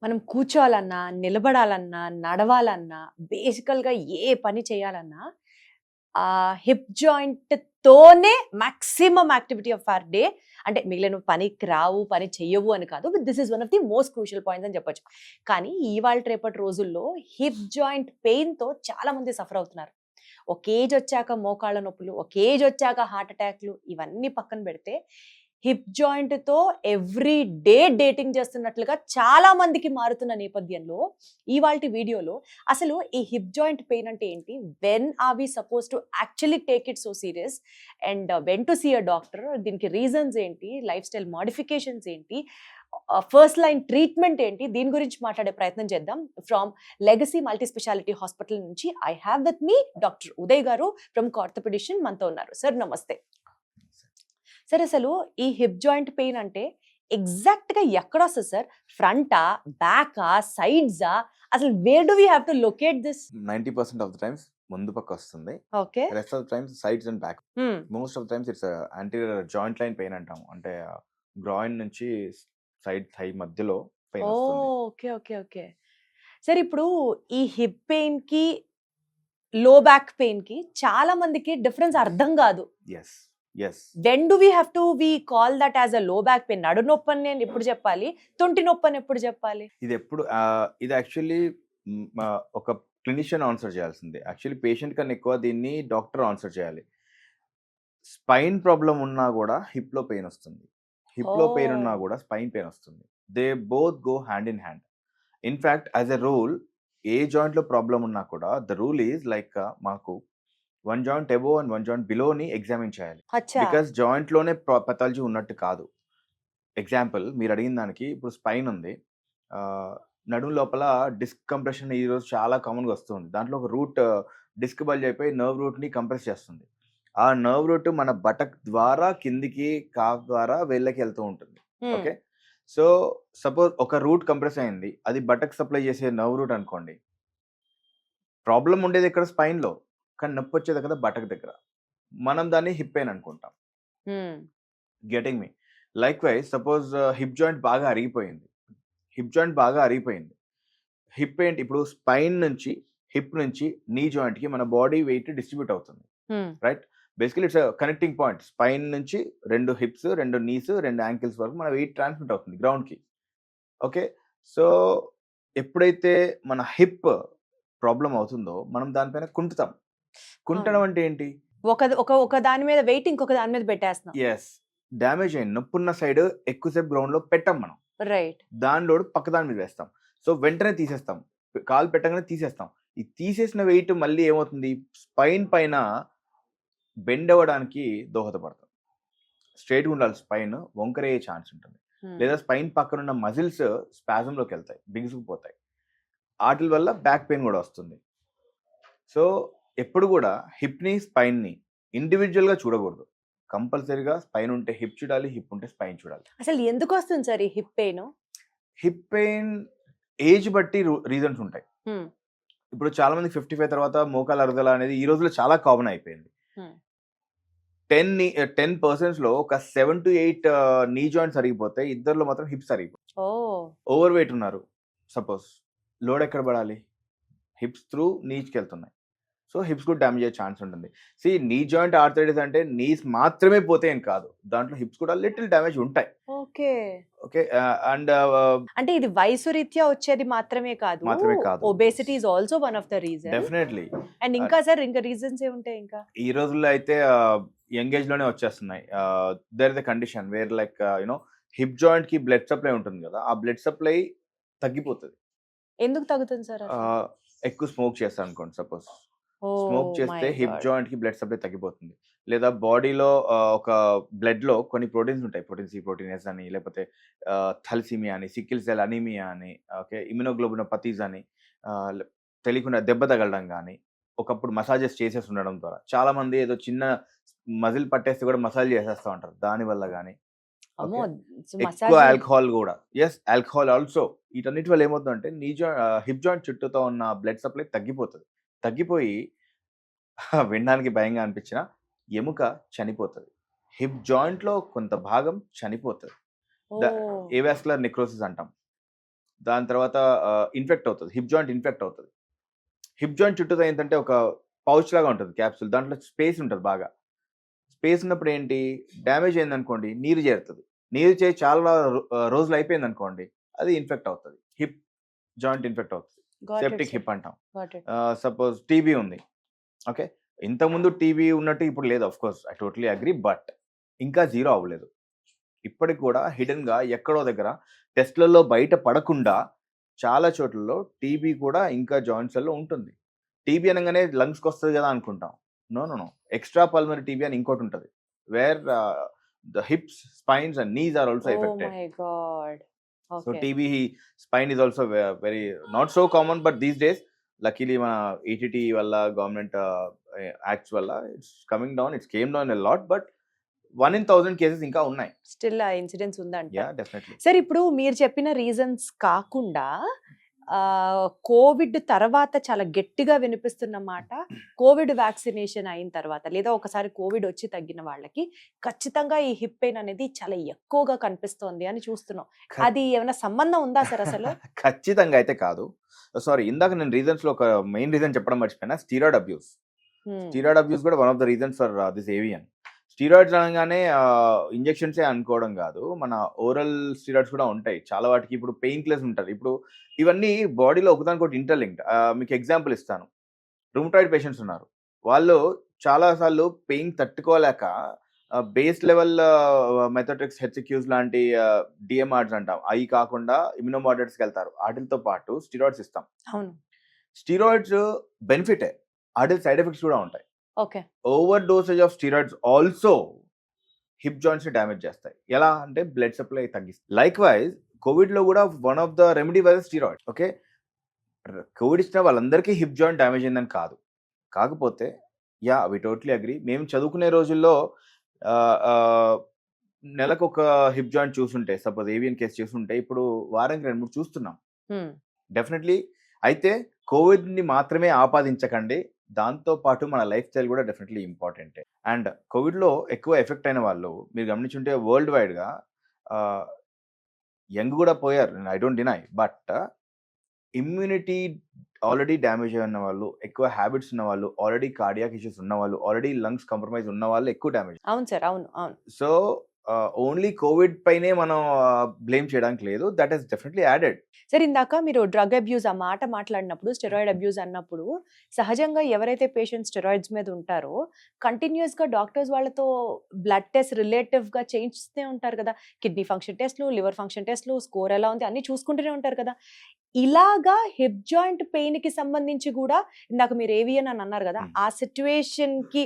మనం కూర్చోవాలన్నా, నిలబడాలన్నా, నడవాలన్నా, బేసికల్‌గా ఏ పని చేయాలన్నా హిప్ జాయింట్‌తోనే maximum activity of our day. అంటే మిగిలినవి పనికి రావు, పని చెయ్యవు అని కాదు. But this is one of the most crucial points అని చెప్పొచ్చు. కానీ ఇవాల్టి రేపటి రోజుల్లో హిప్ జాయింట్ పెయిన్‌తో చాలా మంది సఫర్ అవుతున్నారు. ఒక ఏజ్ వచ్చాక మోకాళ్ళ నొప్పులు, ఒక ఏజ్ వచ్చాక హార్ట్ అటాక్‌లు ఇవన్నీ పక్కన పెడితే హిప్ జాయింట్‌తో ఎవ్రీ డే డేటింగ్ చేస్తున్నట్లుగా చాలా మందికి మారుతున్న నేపథ్యంలో ఇవాల్టి వీడియోలో అసలు ఈ హిప్ జాయింట్ పెయిన్ అంటే ఏంటి? When are we supposed to actually take it so serious? And when to see a doctor? దీనికి రీజన్స్ ఏంటి? లైఫ్ స్టైల్ మోడిఫికేషన్స్ ఏంటి? ఫస్ట్ లైన్ ట్రీట్మెంట్ ఏంటి? దీని గురించి మాట్లాడే ప్రయత్నం చేద్దాం. From Legacy multi speciality hospital నుంచి I have with me doctor Uday గారు ఫ్రమ్ ఆర్థోపెడిషన్ మనతో ఉన్నారు. సార్ నమస్తే. సార్ అసలు ఈ హిప్ జాయింట్ పెయిన్ అంటే ఎగ్జాక్ట్‌గా ఎక్కడొస్తది సార్? ఫ్రంటా? బ్యాకా? సైడ్సా? అసలు where do we have to locate this? 90% of the times ముందు పక్క వస్తుంది. Okay. Rest of the times sides and back. Most of the times it's anterior joint line pain అంటాం. అంటే గ్రాయిన్ నుంచి సైడ్ థై మధ్యలో పెయిన్ వస్తుంది. Okay. Okay. Okay. Sir ఇప్పుడు ఈ హిప్ పెయిన్‌కి, లో బ్యాక్ పెయిన్‌కి చాలా మందికి డిఫరెన్స్ అర్థం కాదు. Yes. Yes. When do we have to we call that as a low back pain? నడు నొప్పని నేను ఎప్పుడు చెప్పాలి? తొంటి నొప్పని ఎప్పుడు చెప్పాలి? ఇది యాక్చువల్లీ ఒక క్లినిషియన్ ఆన్సర్ చేయాల్సిందే. యాక్చువల్లీ పేషెంట్ కన్నా ఎక్కువ దీన్ని డాక్టర్ ఆన్సర్ చేయాలి. స్పైన్ ప్రాబ్లం ఉన్నా కూడా హిప్ లో పెయిన్ వస్తుంది. హిప్ లో పెయిన్ ఉన్నా కూడా స్పైన్ పెయిన్ వస్తుంది. They both go hand in hand. In fact as a rule ఏ జాయింట్ లో ప్రాబ్లం ఉన్నా కూడా ద రూల్ ఈజ్ లైక్ మాకు 1 జాయింట్ అబోవ్ అండ్ 1 జాయింట్ బిలోని ఎగ్జామిన్ చేయాలి. అచ్చా. బికాస్ జాయింట్ లోనే పెథాలజీ ఉన్నట్టు కాదు. ఎగ్జాంపుల్ మీరు అడిగిన దానికి ఇప్పుడు స్పైన్ ఉంది. నడుము లోపల డిస్క్ కంప్రెషన్ ఈ రోజు చాలా కామన్గా వస్తుంది. దాంట్లో ఒక రూట్ డిస్క్ బల్జ్ అయిపోయి నర్వ్ రూట్ ని కంప్రెస్ చేస్తుంది. ఆ నర్వ్ రూట్ మన బటక్ ద్వారా కిందికి కాఫ్ ద్వారా వేళ్ళకి వెళ్తూ ఉంటుంది. ఓకే. సో సపోజ్ ఒక రూట్ కంప్రెస్ అయింది, అది బటక్ సప్లై చేసే నర్వ్ రూట్ అనుకోండి. ప్రాబ్లం ఉండేది ఇక్కడ స్పైన్ లో, కానీ నొప్పి వచ్చేది కదా బటక్ దగ్గర. మనం దాన్ని హిప్ పెయిన్ అనుకుంటాం. గెటింగ్ మీ? Like wise suppose hip joint బాగా అరిగిపోయింది. హిప్ ఏంటి ఇప్పుడు స్పైన్ నుంచి హిప్ నుంచి నీ జాయింట్ కి మన బాడీ వెయిట్ డిస్ట్రిబ్యూట్ అవుతుంది. Right. Basically it's connecting point. Spine నుంచి 2 హిప్స్, 2 నీస్, 2 యాంకిల్స్ వరకు మన వెయిట్ ట్రాన్స్మిట్ అవుతుంది గ్రౌండ్ కి. ఓకే. సో ఎప్పుడైతే మన హిప్ ప్రాబ్లం అవుతుందో మనం దానిపైన కుంటుతాం. కుంటడం అంటే ఏంటి? ఒక దాని మీద వెయిట్ ఇంకొక దాని మీద పెట్టేస్తున్నాం. ఎస్. డ్యామేజ్ అయింది. నొప్పున్న సైడ్ ఎక్కువసేపు గ్రౌండ్ లో పెట్టాం మనం. రైట్. దాని లోడ్ పక్క దాని మీద వేస్తాం. సో వెంటనే తీసేస్తాం. కాలు పెట్టగానే తీసేస్తాం. ఈ తీసేసిన వెయిట్ మళ్ళీ ఏమవుతుంది? స్పైన్ పైన బెండ్ అవ్వడానికి దోహదపడుతుంది. స్ట్రైట్గా ఉండాలి స్పైన్, వంకరయ్యే ఛాన్స్ ఉంటుంది. లేదా స్పైన్ పక్కన ఉన్న మజిల్స్ స్పాజంలోకి వెళ్తాయి, బిగుసుకుపోతాయి. వాటి వల్ల బ్యాక్ పెయిన్ కూడా వస్తుంది. సో ఎప్పుడు కూడా హిప్ని స్పైన్ని ఇండివిజువల్ గా చూడకూడదు. కంపల్సరీగా స్పైన్ ఉంటే హిప్ చూడాలి, హిప్ ఉంటే స్పైన్ చూడాలి. అసలు ఎందుకు వస్తుంది సార్ ఈ hip pain? Hip pain age బట్టి రీజన్స్ ఉంటాయి. ఇప్పుడు చాలా మంది 55 తర్వాత మోకాలు అరుగుదల అనేది ఈ రోజుల్లో చాలా కామన్ అయిపోయింది. 10% లో ఒక 7 to 8 నీ జాయింట్స్ అరిగిపోతాయి. ఇద్దరిలో మాత్రం హిప్స్ అరిగిపోతాయి. ఓవర్ వెయిట్ ఉన్నారు సపోజ్, లోడ్ ఎక్కడ పడాలి? హిప్స్ త్రూ నీస్కి వెళ్తున్నాయి. సో హిప్స్ కూడా డ్యామేజ్ అయ్యే ఛాన్స్ ఉంటుంది. నీ జాయింట్ ఆర్థరైటిస్ అంటే నీస్ మాత్రమే పోతే ఏం కాదు, దాంట్లో హిప్స్ కూడా లిటిల్ డ్యామేజ్ ఉంటాయి. ఓకే. ఓకే. అండ్ అంటే ఇది వయసు రీత్యా వచ్చేది మాత్రమే కాదు. Obesity is also one of the reason. Definitely. And ఇంకా సార్ ఇంకా రీజన్స్ ఏముంటాయి? ఇంకా ఈ రోజుల్లో అయితే యంగ్ ఏజ్ లోనే వచ్చేస్తున్నాయి. There is the condition where like hip joint కి బ్లడ్ సప్లై ఉంటుంది కదా, ఆ బ్లడ్ సప్లై తగ్గిపోతుంది. ఎందుకు తగ్గుతుంది సార్? ఎక్కువ స్మోక్ చేస్తారు అనుకోండి సపోజ్. స్మోక్ చేస్తే హిప్ జాయింట్ కి బ్లడ్ సప్లై తగ్గిపోతుంది. లేదా బాడీలో ఒక బ్లడ్ లో కొన్ని ప్రోటీన్స్ ఉంటాయి, ప్రోటీన్ సి, ప్రోటీన్ ఎస్ అని, లేకపోతే థాలసీమియా అని, సికిల్ సెల్ అనీమియా అని, ఓకే, ఇమ్యునోగ్లోబినోపతీస్ అని, తెలియకుండా దెబ్బ తగలడం కానీ, ఒకప్పుడు మసాజెస్ చేసేసి ఉండడం ద్వారా చాలా మంది ఏదో చిన్న మజిల్ పట్టేస్తే కూడా మసాజ్ చేసేస్తూ ఉంటారు. దాని వల్ల కానీ ఎక్కువ ఆల్కహాల్ కూడా. Yes, alcohol also. వీటన్నిటి వల్ల ఏమవుతుందంటే హిప్ జాయింట్ చుట్టూతో ఉన్న బ్లడ్ సప్లై తగ్గిపోతుంది. తగ్గిపోయి వినడానికి భయంగా అనిపించిన ఎముక చనిపోతుంది. హిప్ జాయింట్ లో కొంత భాగం చనిపోతుంది. ఏవాస్కులర్ నెక్రోసిస్ అంటాం. దాని తర్వాత ఇన్ఫెక్ట్ అవుతుంది, హిప్ జాయింట్ ఇన్ఫెక్ట్ అవుతుంది. హిప్ జాయింట్ చుట్టూ ఏంటంటే ఒక పౌచ్ లాగా ఉంటుంది క్యాప్సూల్, దాంట్లో స్పేస్ ఉంటుంది బాగా. స్పేస్ ఉన్నప్పుడు ఏంటి, డ్యామేజ్ అయిందనుకోండి నీరు చేరుతుంది. నీరు చేరి చాలా రోజులు అయిపోయింది అనుకోండి, అది ఇన్ఫెక్ట్ అవుతుంది, హిప్ జాయింట్ ఇన్ఫెక్ట్ అవుతుంది, సెప్టిక్ హిప్ అంటాం. సపోజ్ టీబీ ఉంది, ఓకే, ఇంతకుముందు టీబీ ఉన్నట్టు ఇప్పుడు లేదు, of course I totally agree, but ఇంకా జీరో అవ్వలేదు. ఇప్పటికి కూడా హిడెన్ గా ఎక్కడో దగ్గర టెస్ట్లలో బయట పడకుండా చాలా చోట్లలో టీబీ కూడా ఇంకా జాయింట్స్లలో ఉంటుంది. టీబీ అనగానే లంగ్స్కి వస్తుంది కదా అనుకుంటాం. No no no, extra pulmonary TB అని ఇంకోటి ఉంటుంది, where the hips, spines and knees are also affected. So TB spine is also very not so common, but these days luckily మన ఈటీటీ వల్ల, గవర్నమెంట్ యాక్ట్స్ వల్ల it's coming down, it's came down a lot, but 1 in 1000 cases ఇంకా ఉన్నాయి. Still ఆ incidents ఉందంట. Yeah definitely. Sir ఇప్పుడు మీరు చెప్పిన రీజన్స్ కాకుండా కోవిడ్ తర్వాత చాలా గట్టిగా వినిపిస్తున్న మాట, కోవిడ్ వ్యాక్సినేషన్ అయిన తర్వాత లేదా ఒకసారి కోవిడ్ వచ్చి తగ్గిన వాళ్ళకి ఖచ్చితంగా ఈ హిప్ పెయిన్ అనేది చాలా ఎక్కువగా కనిపిస్తోంది అని చూస్తున్నాం. అది ఏమైనా సంబంధం ఉందా సార్ అసలు? ఖచ్చితంగా అయితే కాదు. సారీ, ఇందాక నేను రీజన్స్ లో ఒక మెయిన్ రీజన్ చెప్పడం మర్చిపోయినా, స్టీరాయిడ్ అబ్యూస్. స్టీరాయిడ్ అబ్యూస్ కూడా one of the reasons for this avian. Steroids అనగానే ఇంజెక్షన్సే అనుకోవడం కాదు, మన ఓరల్ స్టీరాయిడ్స్ కూడా ఉంటాయి చాలా వాటికి. ఇప్పుడు పెయిన్ కిల్లర్స్ ఉంటారు. ఇప్పుడు ఇవన్నీ బాడీలో ఒకదానికొకటి ఇంటర్లింక్డ్. మీకు ఎగ్జాంపుల్ ఇస్తాను. రుమటాయిడ్ పేషెంట్స్ ఉన్నారు, వాళ్ళు చాలాసార్లు పెయిన్ తట్టుకోలేక బేస్ లెవెల్ మెథోట్రిక్స్, హెచ్క్యూస్ లాంటి డిఎంఆర్స్ అంటాం, అవి కాకుండా ఇమ్యునోమాడ్రేట్స్కి వెళ్తారు. వాటితో పాటు స్టీరాయిడ్స్ ఇస్తాం. అవును, స్టీరాయిడ్స్ బెనిఫిటే, వాటి సైడ్ ఎఫెక్ట్స్ కూడా ఉంటాయి. Okay. Over dosage of steroids also hip joints ని డ్యామేజ్ చేస్తాయి. ఎలా అంటే బ్లడ్ సప్లై తగ్గిస్తాయి. లైక్ వైజ్ కోవిడ్ లో కూడా one of the remedy was steroid. Okay, Covid ఇచ్చిన వాళ్ళందరికీ హిప్ జాయింట్ డ్యామేజ్ అయిందని కాదు, కాకపోతే యా వి టోటలీ అగ్రీ. మేము చదువుకునే రోజుల్లో నెలకు ఒక హిప్ జాయింట్ చూస్తుంటే, సపోజ్ ఏవియన్ కేసు చూస్తుంటే, ఇప్పుడు వారానికి 2-3 చూస్తున్నాం. డెఫినెట్లీ. అయితే కోవిడ్ ని మాత్రమే ఆపాదించకండి, దాంతో పాటు మన లైఫ్ స్టైల్ కూడా డెఫినెట్లీ ఇంపార్టెంటే. అండ్ కోవిడ్లో ఎక్కువ ఎఫెక్ట్ అయిన వాళ్ళు మీరు గమనించుంటే వరల్డ్ వైడ్గా యంగ్ కూడా పోయారు, I don't deny, but immunity already damage అయిన వాళ్ళు, ఎక్కువ హ్యాబిట్స్ ఉన్న వాళ్ళు, ఆల్రెడీ కార్డియాక్ ఇష్యూస్ ఉన్న వాళ్ళు, ఆల్రెడీ లంగ్స్ కంప్రమైజ్ ఉన్న వాళ్ళు ఎక్కువ డ్యామేజ్. అవును సార్, అవును అవును. సో ఓన్లీ కోవిడ్ పైనే మనం బ్లేమ్ చేయడానికి లేదు, that is definitely added. Sir ఇందాక మీరు డ్రగ్ అబ్యూస్ ఆ మాట మాట్లాడినప్పుడు, స్టెరాయిడ్ అబ్యూస్ అన్నప్పుడు, సహజంగా ఎవరైతే పేషెంట్ స్టెరాయిడ్స్ మీద ఉంటారో కంటిన్యూస్ గా డాక్టర్స్ వాళ్ళతో బ్లడ్ టెస్ట్ రిలేటివ్ గా చేయిస్తూనే ఉంటారు కదా, కిడ్నీ ఫంక్షన్ టెస్ట్లు, లివర్ ఫంక్షన్ టెస్ట్లు, స్కోర్ ఎలా ఉంది అన్ని చూసుకుంటూనే ఉంటారు కదా. ఇలాగా హిప్ జాయింట్ పెయిన్ కి సంబంధించి కూడా ఇందాక మీరు ఏవియన్ అని అన్నారు కదా, ఆ సిచ్యువేషన్ కి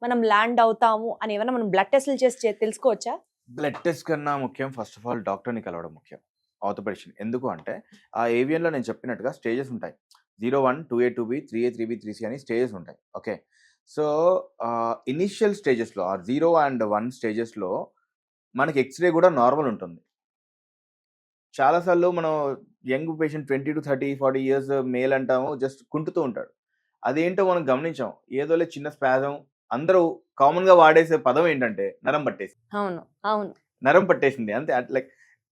మనం ల్యాండ్ అవుతాము అని ఏమైనా మనం బ్లడ్ టెస్ట్లు చేసి తెలుసుకోవచ్చా? బ్లడ్ టెస్ట్ కన్నా ముఖ్యం ఫస్ట్ ఆఫ్ ఆల్ డాక్టర్ని కలవడం ముఖ్యం, ఆర్థోపెడిషన్. ఎందుకు అంటే ఆ ఏవియన్లో నేను చెప్పినట్టుగా స్టేజెస్ ఉంటాయి, 01, 2A, 2B, 3A, 3B, 3C అని స్టేజెస్ ఉంటాయి. ఓకే, సో ఇనిషియల్ స్టేజెస్లో 0 and 1 స్టేజెస్లో మనకి ఎక్స్రే కూడా నార్మల్ ఉంటుంది. చాలాసార్లు మనం young patient 20 to 30, 40 years male అంటాము, జస్ట్ కుంటుతూ ఉంటాడు. అదేంటో మనం గమనించాం, ఏదోలే చిన్న స్పాజం. అందరూ కామన్ గా వాడేసే పదం ఏంటంటే నరం పట్టేసి. అవును అవును, నరం పట్టేసింది అంతే. లైక్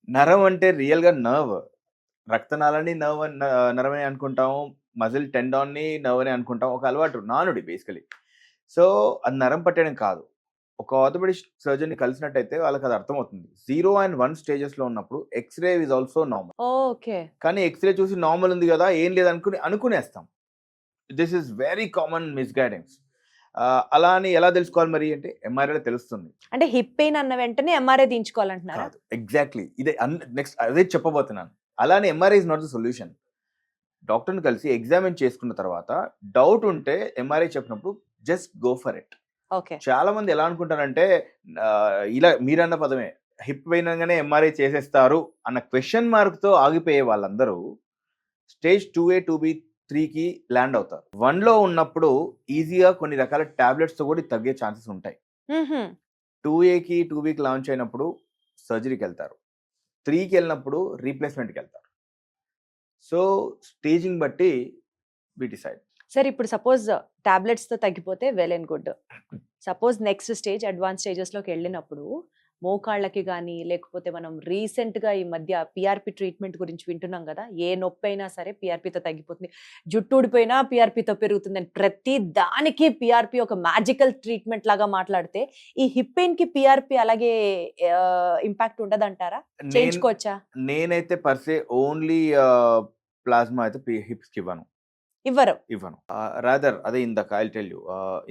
నరం అంటే రియల్ గా నర్వ్, రక్తనాళాన్ని నరం అని అనుకుంటాము, మజిల్ టెండాన్ ని నర్వ్ అని అనుకుంటాం, ఒక అలవాటు, నానుడి బేసికలీ. సో అది నరం పట్టడం కాదు. ఒక ఆర్థోపెడిక్ సర్జన్ ని కలిసినట్టయితే వాళ్ళకి అది అర్థమవుతుంది. 0 and 1 స్టేజెస్ లో ఉన్నప్పుడు X-ray is also normal. Okay, కానీ ఎక్స్రే చూసి నార్మల్ ఉంది కదా, ఏం లేదు అనుకునేస్తాం. This is very common misguidance. అలా అని ఎలా తెలుసుకోవాలి మరి అంటే ఎంఆర్ఐలో తెలుస్తుంది. అంటే హిప్ పెయిన్ అన్న వెంటనే ఎంఆర్ఐ తీయించుకోవాలంటున్నారా? ఎగ్జాక్ట్లీ, ఇదే నెక్స్ట్ అదే చెప్పబోతున్నాను. అలానే MRI is not the solution. డాక్టర్ని కలిసి ఎగ్జామిన్ చేసుకున్న తర్వాత డౌట్ ఉంటే ఎంఆర్ఐ చెప్పినప్పుడు just go for it. Okay, చాలా మంది ఎలా అనుకుంటారంటే ఇలా మీరన్న పదమే, హిప్ పెయిన్ అనగానే ఎంఆర్ఐ చేసేస్తారు అన్న క్వశ్చన్ మార్క్ తో ఆగిపోయే వాళ్ళందరూ స్టేజ్ 2A, 2B, 3కి ల్యాండ్ అవుతారు. 1లో ఉన్నప్పుడు ఈజీగా కొన్ని రకాల టాబ్లెట్స్ తో కూడా తగ్గే ఛాన్సెస్ ఉంటాయి. 2Aకి 2Bకి లాంచ్ అయినప్పుడు సర్జరీకి వెళ్తారు, 3కి వెళ్ళినప్పుడు రీప్లేస్మెంట్కి వెళ్తారు. సో స్టేజింగ్ బట్టి వి డిసైడ్. సార్ ఇప్పుడు సపోజ్ టాబ్లెట్స్ తో తగ్గిపోతే well and good. Suppose next stage advance stages లోకి వెళ్ళినప్పుడు మోకాళ్ళకి కానీ లేకపోతే మనం రీసెంట్గా ఈ మధ్య పిఆర్పి ట్రీట్మెంట్ గురించి వింటున్నాం కదా, ఏ నొప్పి అయినా సరే పిఆర్పితో తగ్గిపోతుంది, జుట్టు ఊడిపోయినా పిఆర్పితో పెరుగుతుంది అని ప్రతి దానికి పిఆర్పి ఒక మ్యాజికల్ ట్రీట్మెంట్ లాగా మాట్లాడితే ఈ హిప్ పెయిన్ కి పిఆర్పి అలాగే ఇంపాక్ట్ ఉండదంటారా? చేయించుకోవచ్చా? నేనైతే పర్సే ఓన్లీ ప్లాస్మా అయితే హిప్స్ కి ఇవ్వరు. రాదర్ అదే ఇందాక ఐ టెల్ యూ,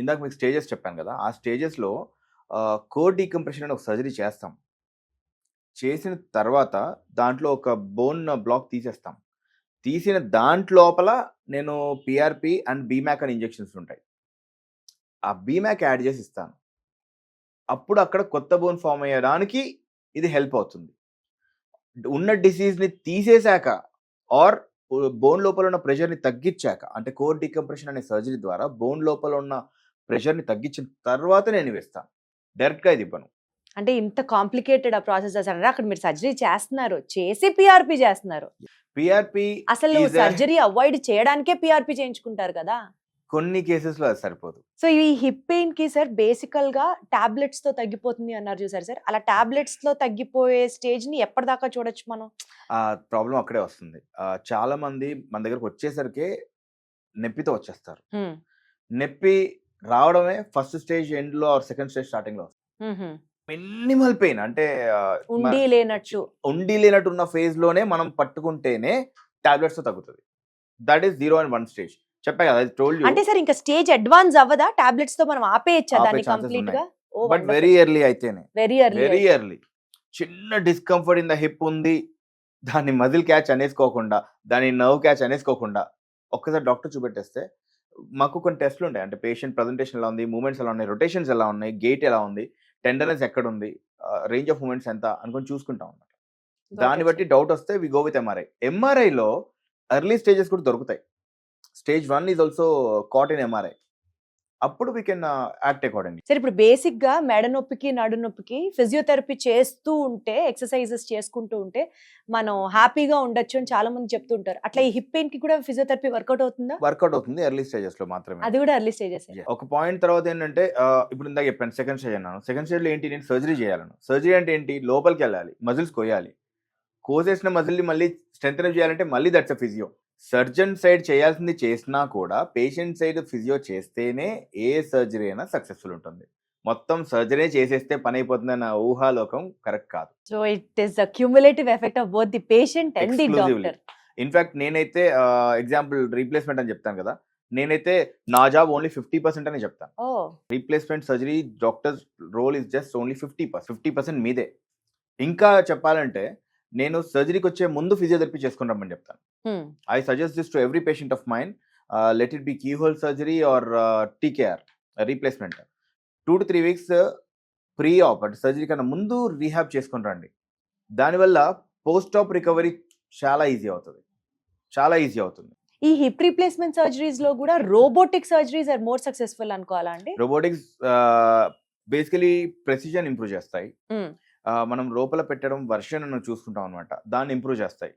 ఇందాక మీకు స్టేజెస్ చెప్పాను కదా, ఆ స్టేజెస్లో కోర్ డీకంప్రెషన్ అని ఒక సర్జరీ చేస్తాం. చేసిన తర్వాత దాంట్లో ఒక బోన్ బ్లాక్ తీసేస్తాం. తీసిన దాంట్లోపల నేను పిఆర్పి అండ్ బీమ్యాక్ అని ఇంజెక్షన్స్ ఉంటాయి, ఆ బీమ్యాక్ యాడ్ చేసి ఇస్తాను. అప్పుడు అక్కడ కొత్త బోన్ ఫామ్ అయ్యడానికి ఇది హెల్ప్ అవుతుంది. ఉన్న డిసీజ్ని తీసేశాక ఆర్ బోన్ లోపల ఉన్న ప్రెషర్ని తగ్గించాక, అంటే కోర్ డీకంప్రెషన్ అనే సర్జరీ ద్వారా బోన్ లోపల ఉన్న ప్రెషర్ని తగ్గించిన తర్వాత నేను ఇస్తాను, డైరెక్ట్గా ఇది ఇవ్వను. అంటే ఇంత కాంప్లికేటెడ్ ఆ ప్రాసెస్ అసలు అక్కడ మీరు సర్జరీ చేస్తున్నారు, చేసి పిఆర్పి చేస్తున్నారు. పిఆర్పి అసలు సర్జరీ అవాయిడ్ చేయడానికే పిఆర్పి చేయించుకుంటారు కదా. కొన్ని కేసెస్లో అది సరిపోదు. సో ఈ హిప్ పెయిన్ కి సార్ బేసికల్ గా టాబ్లెట్స్ తో తగ్గిపోతుంది అన్నారు చూసారు సార్, అలా టాబ్లెట్స్ లో తగ్గిపోయే స్టేజ్ ని ఎప్పటిదాకా చూడొచ్చు మనం? ఆ ప్రాబ్లం అక్కడే వస్తుంది. చాలా మంది మన దగ్గరకు వచ్చేసరికి నొప్పితో వచ్చేస్తారు. నొప్పి రావడమే ఫస్ట్ స్టేజ్ ఎండ్ లో ఆర్ సెకండ్ స్టేజ్ స్టార్టింగ్ లో మినిమల్ పెయిన్, అంటే ఉండి లేనట్టు ఉన్న ఫేజ్ లోనే మనం పట్టుకుంటేనే టాబ్లెట్స్ తో తగ్గుతుంది. That is 0 and 1 stage. చెప్పా కదా, అంటే సార్ ఇంకా స్టేజ్ అడ్వాన్స్ అవ్వదా? టాబ్లెట్స్ తో మనం ఆపేయచ్చా దాన్ని కంప్లీట్ గా? బట్ వెరీ ఎర్లీ అయితేనే, వెరీ ఎర్లీ చిన్న డిస్కంఫర్ట్ ఇన్ ద హిప్ ఉంది, దాన్ని మజిల్ క్యాచ్ అనేసుకోకుండా, దాన్ని నర్వ్ క్యాచ్ అనేసుకోకుండా ఒక్కసారి డాక్టర్ చూపెట్టేస్తే మాకు కొన్ని టెస్ట్లు ఉంటాయి. అంటే పేషెంట్ ప్రజెంటేషన్ ఎలా ఉంది, మూమెంట్స్ ఎలా ఉన్నాయి, రొటేషన్స్ ఎలా ఉన్నాయి, గేట్ ఎలా ఉంది, టెండర్నెస్ ఎక్కడ ఉంది, రేంజ్ ఆఫ్ మూమెంట్స్ ఎంత అనుకొని చూసుకుంటాం అన్నమాట. దాన్ని బట్టి డౌట్ వస్తే వి గో విత్ ఎంఆర్ఐ. ఎంఆర్ఐలో ఎర్లీ స్టేజెస్ కూడా దొరుకుతాయి. Stage 1 is also caught in MRI. అప్పుడు వీ కెన్ యాక్ట్ అకార్డింగ్లీ. సరే, ఇప్పుడు బేసిక్ గా మెడ నొప్పికి నడు నొప్పికి ఫిజియోథెరపీ చేస్తూ ఉంటే, ఎక్సర్సైజెస్ చేసుకుంటూ ఉంటే మనం హ్యాపీగా ఉండొచ్చు అని చాలా మంది చెప్తూ ఉంటారు. అట్లా ఈ హిప్ పెయిన్ కి కూడా ఫిజియోథెరపీ వర్కౌట్ అవుతుందా? వర్కౌట్ అవుతుంది, ఎర్లీ స్టేజెస్ లో మాత్రమే. అది కూడా ఎర్లీ స్టేజెస్. ఒక పాయింట్ తర్వాత ఏంటంటే, ఇప్పుడు ఇందాక చెప్పాను సెకండ్ స్టేజ్ అన్నాను. సెకండ్ స్టేజ్ లో ఏంటి, నేను సర్జరీ చేయాలను. సర్జరీ అంటే ఏంటి, లోపలికి వెళ్ళాలి, మజిల్స్ కోయాలి. కోసేసిన మజిల్ని మళ్ళీ స్ట్రెంగ్ చేయాలంటే మళ్ళీ that's a physio. Surgeon side చేయాల్సింది చేసినా కూడా పేషెంట్ సైడ్ ఫిజియో చేస్తేనే ఏ సర్జరీ అయినా సక్సెస్ఫుల్ ఉంటుంది. మొత్తం సర్జరీ చేసేస్తే పని అయిపోతుందన్న ఊహాలోకం కరెక్ట్ కాదు. So it is the cumulative effect of both the patient and the doctor. In fact నేనైతే ఎగ్జాంపుల్ రీప్లేస్మెంట్ అని చెప్తాను కదా, నేనైతే నా జాబ్ ఓన్లీ 50% అని చెప్తాను. Replacement surgery doctors role is just only 50% మీదే. ఇంకా చెప్పాలంటే నేను సర్జరీకి వచ్చే ముందు ఫిజియోథెరపీ చేసుకుని రమ్మని చెప్తాను. I suggest this to every patient of mind, let it be keyhole surgery or TKR replacement. 2 to 3 weeks pre op అంటే సర్జరీ కన్నా ముందు రీహాబ్ చేసుకుని రండి. దానివల్ల పోస్ట్ ఆప్ రికవరీ చాలా ఈజీ అవుతుంది. ఈ హిప్ రీప్లేస్మెంట్ సర్జరీస్ లో కూడా robotic surgeries are more successful అనుకోవాలా అండి? రోబోటిక్స్ బేసికలీ ప్రెసిజన్ ఇంప్రూవ్ చేస్తాయి. మనం లోపల పెట్టడం వర్షన్ అని చూసుకుంటాం అనమాట, దాన్ని ఇంప్రూవ్ చేస్తాయి.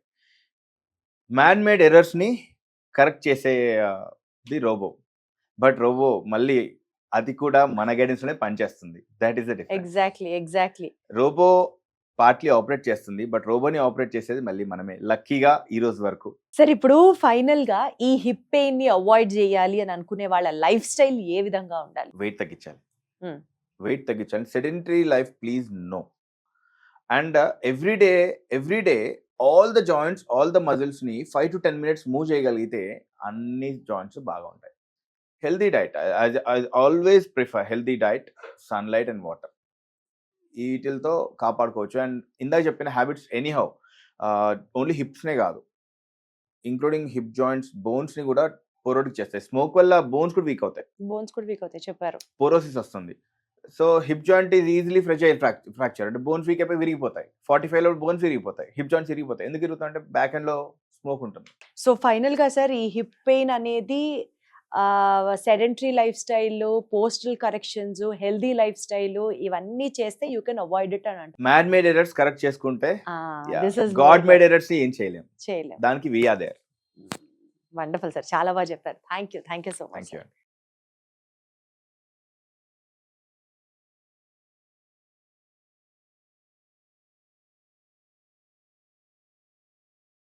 మ్యాన్ మేడ్ ఎర్రర్స్ ని కరెక్ట్ చేసే ది రోబో. బట్ రోబో మళ్ళీ అది కూడా మన గైడెన్స్ లోనే పనిచేస్తుంది. That is the difference. Exactly. Robot partly operate చేస్తుంది, బట్ రోబోని ఆపరేట్ చేసేది మళ్ళీ మనమే, లక్కీగా ఈ రోజు వరకు. సరే, ఇప్పుడు ఫైనల్ గా ఈ హిప్ పెయిన్ ని అవాయిడ్ చేయాలి అని అనుకునే వాళ్ళ లైఫ్ స్టైల్ ఏ విధంగా ఉండాలి? వెయిట్ తగ్గించాలి. Sedentary life please no. And every day all the joints, all the muscles ని 5 to 10 minutes మూవ్ చేయగలిగితే అన్ని జాయింట్స్ బాగా ఉంటాయి. Healthy diet, I always prefer healthy diet, sunlight and water. వీటితో కాపాడుకోవచ్చు. అండ్ ఇందాక చెప్పిన హ్యాబిట్స్ ఎనీహౌ ఓన్లీ హిప్స్నే కాదు, ఇంక్లూడింగ్ హిప్ జాయింట్స్, బోన్స్ ని కూడా పోరోటిక్ చేస్తాయి. స్మోక్ వల్ల బోన్స్ కూడా వీక్ అవుతాయి, చెప్పారు. పోరోసిస్ వస్తుంది. So hip joint is easily fragile fracture. అంటే బోన్స్ వీక్ అయిపోయి విరిగిపోతాయి. 45 లో బోన్స్ విరిగిపోతాయి, హిప్ జాయింట్స్ విరిగిపోతాయి. ఎందుకు విరుగుతాయి అంటే బ్యాక్ ఎండ్ లో స్మోక్ ఉంటుంది. సో ఫైనల్ గా సార్, ఈ హిప్ పెయిన్ అనేది sedentary life style, postal corrections, healthy life style ఇవన్నీ చేస్తే యూ కెన్ అవాయిడ్ ఇట్ అని అంటారు. మ్యాన్ మేడ్ ఎర్రర్స్ కరెక్ట్ చేసుకుంటే, గాడ్ మేడ్ ఎర్రర్స్ ఏం చేయలేం. దానికి we are there. Wonderful sir, చాలా బాగా చెప్పారు. Thank you so much.